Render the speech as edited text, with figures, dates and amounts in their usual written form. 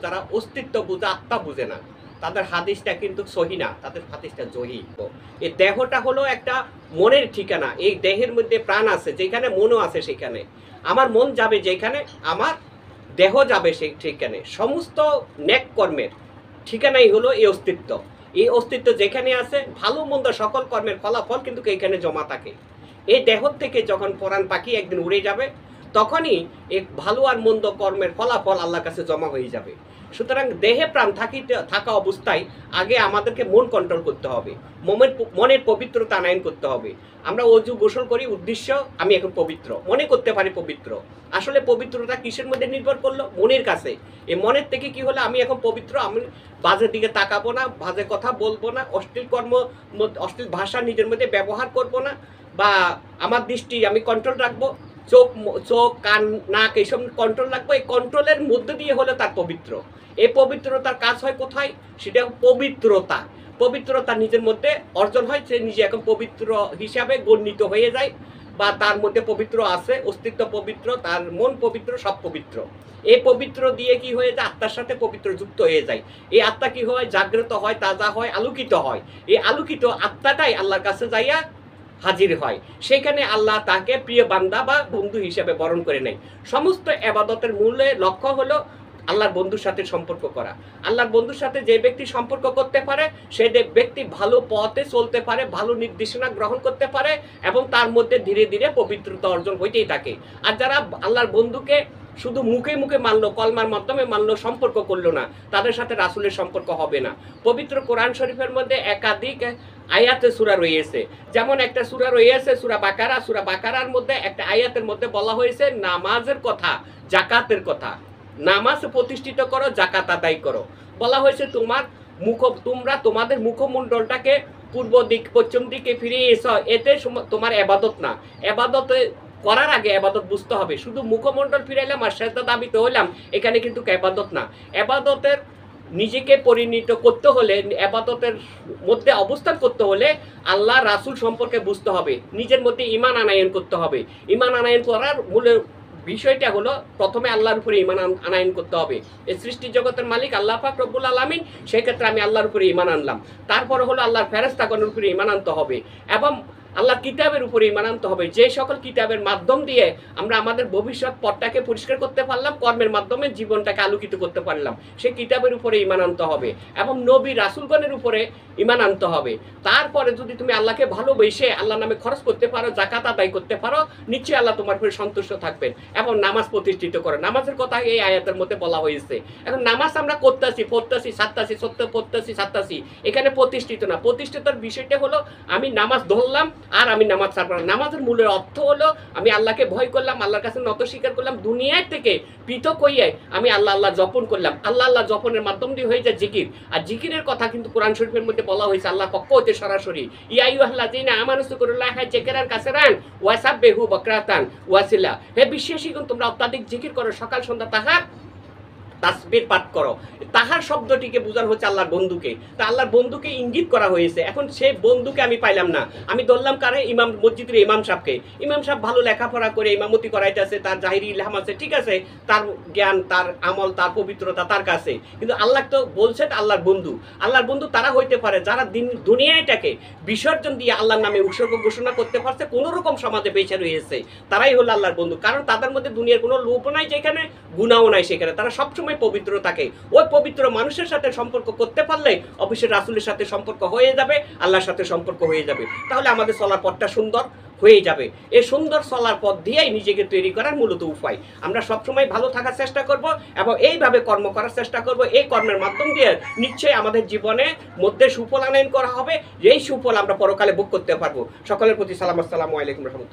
তারা অস্তিত্ব বুঝে, আত্মা বুঝে না, তাদের হাদিসটা কিন্তু সহি না, তাদের হাদিসটা জহি। এই দেহটা হলো একটা মনের ঠিকানা, এই দেহের মধ্যে প্রাণ আছে, যেখানে মনও আছে সেখানে। আমার মন যাবে যেখানে, আমার দেহ যাবে সেখানে। সমস্ত নেক কর্মের ঠিকানাই হলো এই অস্তিত্ব। এই অস্তিত্ব যেখানে আছে, ভালো মন্দ সকল কর্মের ফলাফল কিন্তু এইখানে জমা থাকে। এই দেহ থেকে যখন পরাণ পাখি একদিন উড়ে যাবে, তখনই এই ভালো আর মন্দ কর্মের ফলাফল আল্লাহর কাছে জমা হয়ে যাবে। সুতরাং দেহে প্রাণ থাকা অবস্থায় আগে আমাদেরকে মন কন্ট্রোল করতে হবে, মনের পবিত্রতা আনয়ন করতে হবে। আমরা অজু গোসল করি, উদ্দেশ্য আমি এখন পবিত্র, মনে করতে পারি পবিত্র। আসলে পবিত্রতা কিসের মধ্যে নির্ভর করলো? মনের কাছে। এই মনের থেকে কি হলো, আমি এখন পবিত্র, আমি বাজের দিকে তাকাবো না, বাজে কথা বলবো না, অশ্লীল ভাষা নিজের মধ্যে ব্যবহার করব না, বা আমার দৃষ্টি আমি কন্ট্রোল রাখবো, চোখ কান নাক এইসব কন্ট্রোল রাখবো। এই কন্ট্রোলের মধ্যে দিয়ে হলো তার পবিত্র। এই পবিত্রতার কাজ হয় কোথায়? সেটা পবিত্রতা। পবিত্রতা নিজের মধ্যে অর্জন হয়, সে নিজে এখন পবিত্র হিসাবে গণ্যিত হয়ে যায়, বা তার মধ্যে পবিত্র আছে, অস্তিত্ব পবিত্র, তার মন পবিত্র, সব পবিত্র। এই পবিত্র দিয়ে কি হয়ে যায়? আত্মার সাথে পবিত্র যুক্ত হয়ে যায়। এই আত্মা কি হয়? জাগ্রত হয়, তাজা হয়, আলোকিত হয়। এই আলোকিত আত্মাটাই আল্লাহর কাছে যাইয়া হাজির হয়। সেখানে আল্লাহ তাকে প্রিয় বান্দা বা বন্ধু হিসেবে বরণ করে নেয়। সমস্ত এবাদতের মূলে লক্ষ্য হলো আল্লাহর বন্ধুর সাথে সম্পর্ক করা। আল্লাহর বন্ধুর সাথে যে ব্যক্তি সম্পর্ক করতে পারে, সে ব্যক্তি ভালো পথে চলতে পারে, ভালো নির্দেশনা গ্রহণ করতে পারে, এবং তার মধ্যে ধীরে ধীরে পবিত্রতা অর্জন হইতেই থাকে। আর যারা আল্লাহর বন্ধুকে শুধু মুখে মুখে মানলো, কলমার মাধ্যমে মানলো, সম্পর্ক করলো না, তাদের সাথে রাসূলের সম্পর্ক হবে না। পবিত্র কোরআন শরীফের মধ্যে একাধিক আয়াতে সূরা রয়েছে। যেমন একটা সূরা রয়েছে সূরা বাকারা। সূরা বাকারার মধ্যে একটা আয়াতের মধ্যে বলা হয়েছে নামাজের কথা, জাকাতের কথা। নামাজ প্রতিষ্ঠিত করো, জাকাত আদায় করো। বলা হয়েছে তোমরা তোমাদের মুখমণ্ডলটাকে পূর্ব দিক পশ্চিম দিকে ফিরিয়ে এসো, এতে তোমার এবাদত না। এবাদতে করার আগে এবাদত বুঝতে হবে। শুধু মুখমণ্ডল ফিরাইলাম আর সেজদা দাবিতে হইলাম, এখানে কিন্তু এবাদত না। এবাদতের নিজেকে পরিণত করতে হলে, এবাদতের মধ্যে অবস্থান করতে হলে আল্লাহ রাসূল সম্পর্কে বুঝতে হবে, নিজের মধ্যে ঈমান আনয়ন করতে হবে। ঈমান আনয়ন করার মূল বিষয়টা হলো প্রথমে আল্লাহর উপরে ঈমান আনয়ন করতে হবে। এই সৃষ্টি জগতের মালিক আল্লাহ পাক রব্বুল আলামিন, সেক্ষেত্রে আমি আল্লাহর উপরে ঈমান আনলাম। তারপরে হলো আল্লাহর ফেরেশতাগণের উপরে ঈমান আনতে হবে, এবং আল্লাহ কিতাবের উপরে ঈমান আনতে হবে। যে সকল কিতাবের মাধ্যম দিয়ে আমরা আমাদের ভবিষ্যৎ পথটাকে পরিষ্কার করতে পারলাম, কর্মের মাধ্যমে জীবনটাকে আলোকিত করতে পারলাম, সেই কিতাবের উপরে ঈমান আনতে হবে, এবং নবী রাসূলগণের উপরে ঈমান আনতে হবে। তারপরে যদি তুমি আল্লাহকে ভালোবেসে আল্লাহর নামে খরচ করতে পারো, জাকাত আদায় করতে পারো, নিশ্চয়ই আল্লাহ তোমার উপরে সন্তুষ্ট থাকবেন। এবং নামাজ প্রতিষ্ঠিত করো। নামাজের কথা এই আয়াতের মধ্যে বলা হয়েছে। এখন নামাজ আমরা করতেছি, পড়তেছি, ছাড়তেছি, সত্য পড়তেছি, ছাড়তেছি, এখানে প্রতিষ্ঠিত না। প্রতিষ্ঠিতর বিষয়টা হলো আমি নামাজ ধরলাম আর আমি নামাজ ছাড়লাম। নামাজের মূলের অর্থ হলো আমি আল্লাহকে ভয় করলাম, আল্লাহর কাছে নত স্বীকার করলাম, দুনিয়ার থেকে পৃথক হইয়াই আমি আল্লাহ আল্লাহ জপন করলাম। আল্লাহ আল্লাহ জপনের মাধ্যম দিয়ে হয়ে যায় জিকির। আর জিকিরের কথা কিন্তু কোরআন শরীফের মধ্যে বলা হয়েছে আল্লাহ পক্ষ হতে সরাসরি, ইয়া আইয়ুহাল্লাযীনা আমানু যিকুরুল্লাহা যিকরান কাসীরান ওয়া সাব্বিহু বুকরাতান ওয়া আসিলা। হে বিশ্বাসীগণ, তোমরা অত্যাধিক জিকির করো, সকাল সন্ধ্যা তাসবিহ পাঠ করো। তাহার শব্দটিকে বোঝানো হচ্ছে আল্লাহর বন্ধুকে। তা আল্লাহর বন্ধুকে ইঙ্গিত করা হয়েছে। এখন সেই বন্ধুকে আমি পাইলাম না, আমি ধরলাম কারে? ইমাম, মসজিদের ইমাম সাহেবকে। ইমাম সাহেব ভালো লেখাপড়া করে ইমামতি করাইতেছে, তার জাহিরি ইলহাম আছে, ঠিক আছে, তার জ্ঞান, তার আমল, তার পবিত্রতা তার কাছে। কিন্তু আল্লাহ তো বলছেন আল্লাহর বন্ধু। আল্লাহর বন্ধু তারা হইতে পারে যারা দুনিয়াটাকে বিসর্জন দিয়ে আল্লাহর নামে উৎসর্গ ঘোষণা করতে পারছে, কোনো রকম সমাজে বেঁচে রয়েছে, তারাই হলো আল্লাহর বন্ধু। কারণ তাদের মধ্যে দুনিয়ার কোনো লোভ নাই যেখানে, গুনাহও নাই সেখানে, তারা সবসময় পবিত্র থাকে। ওই পবিত্র মানুষের সাথে সম্পর্ক করতে পারলে অবশ্যই রাসূলের সাথে সম্পর্ক হয়ে যাবে, আল্লাহর সাথে সম্পর্ক হয়ে যাবে। তাহলে আমাদের চলার পথটা সুন্দর হয়ে যাবে। এই সুন্দর চলার পথ দিয়েই নিজেকে তৈরি করার মূলত উপায়। আমরা সবসময় ভালো থাকার চেষ্টা করব এবং এইভাবে কর্ম করার চেষ্টা করব। এই কর্মের মাধ্যম দিয়ে নিশ্চয়ই আমাদের জীবনের মধ্যে সুফল আনয়ন করা হবে। এই সুফল আমরা পরকালে ভোগ করতে পারবো। সকলের প্রতি সালাম, আসসালামু আলাইকুম।